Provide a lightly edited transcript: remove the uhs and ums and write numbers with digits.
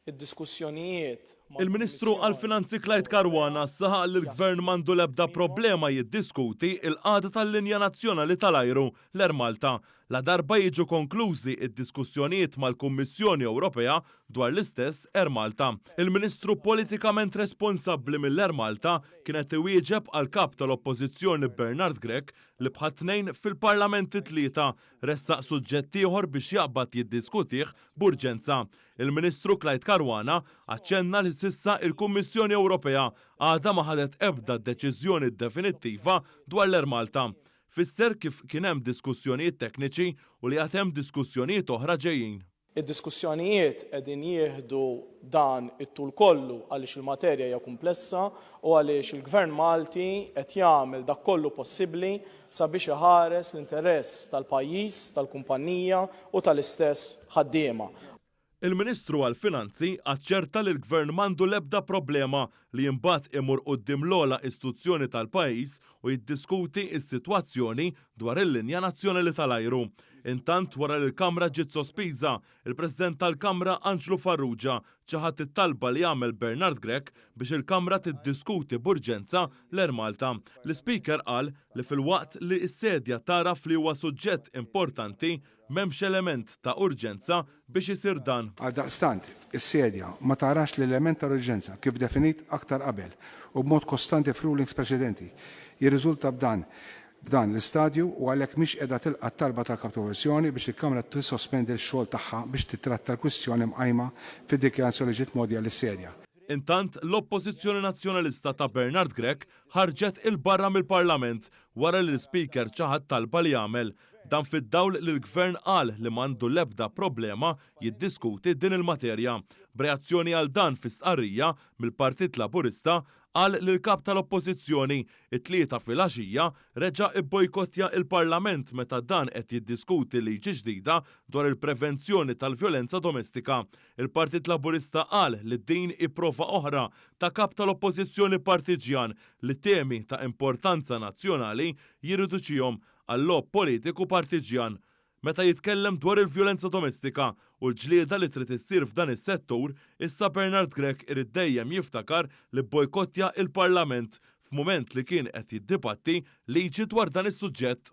id-diskussjonijiet. Il-Ministru għall-Finanzi Clyde Caruana saħaq li l-Gvern m'għandu l-ebda problema jiddiskuti il-qagħda tal-linja nazzjonali tal-ajru l-Air Malta la darba jiġu konklużi id-diskussjonijiet mal-Kummissjoni Ewropea dwar l-istess Air Malta. Il-Ministru politikament responsabbli mill-Air Malta kienet iwieġeb għal kap tal-Oppożizzjoni Bernard Grech li bħat-tnejn fil-Parlamenti tlieta ressaq suġġett ieħor biex jaqbad jiddiskutih b'urġenza. Il-Ministru Clyde Caruana aċċenna li sissa il-Kummissjoni Ewropea għadha ma ħadet ebda deċiżjoni definittiva dwar l-Air Malta. Fisser kif kien hemm diskussjonijiet tekniċi u li għad hemm diskussjonijiet oħra ġejjin. Id-diskussjonijiet qegħdin jieħdu dan it-tul kollu għaliex il-materja hija komplessa u għaliex il-Gvern Malti qed jagħmel dak kollu possibbli sabiex iħares l-interess tal-pajjiż, tal-kumpanija u tal-istess ħaddiema. Il-Ministru għall-Finanzi aċċerta li l-Gvern m'għandu l-ebda problema li jimbagħad imur quddiem l-ogħla istituzzjoni tal-pajjiż u jiddiskuti s-sitwazzjoni dwar il-linja nazzjonali tal-ajru. Intant wara li l-Kamra ġiet sospiża, il-President tal-Kamra Anġlu Farrugia ċaħat it-talba li jagħmel Bernard Grech biex il-Kamra tiddiskuti b'urġenza l-Air Malta. L-Speaker qal li fil-waqt li s-sedja taraf li huwa suġġett importanti m'hemmx element ta' urġenza biex isir dan. Għaldaqstant, is-sedja ma tarax l-element ta' urġenza kif definit aktar qabel u b'mod kostanti f'rulings preċedenti. Jirriżulta f'dan l-istadju u għalhekk mhix qiegħda tilqa' talba tal-Kapitoversjoni biex il-Kamra tissospendi l-xogħol tagħha biex titratta l-kwistjoni mqajma fid-dikjarazzjoni ġiet mogħdija lis-sedja. Intant, l-Oppożizzjoni Nazzjonalista ta' Bernard Grech ħarġet il-barra mill-Parlament wara li l-Speaker ċaħat talba li jagħmel. Dan fid-dawl li l-Gvern qal li m'għandu l-ebda problema jiddiskuti din il-materja. B'reazzjoni għal dan fi stqarrija mill-Partit Laburista qal li l-kap tal-Oppożizzjoni it-tlieta filgħaxija reġa' ibbojkottja il-Parlament meta dan qed jiddiskuti liġi ġdida dwar il-prevenzjoni tal-vjolenza domestika. Il-Partit Laburista qal li din ipprova oħra ta' kap tal-Oppożizzjoni partiġjan li temi ta' importanza nazzjonali jirriduċihom għall-lob politiku partiġjan. Meta jitkellem dwar il-vjolenza domestika u l-ġlieda li trid issir f'dan is-settur, issa Bernard Grech irid dejjem jiftakar li bojkottja il-Parlament f'mument li kien qed jiddibatti liġi dwar dan is-suġġett.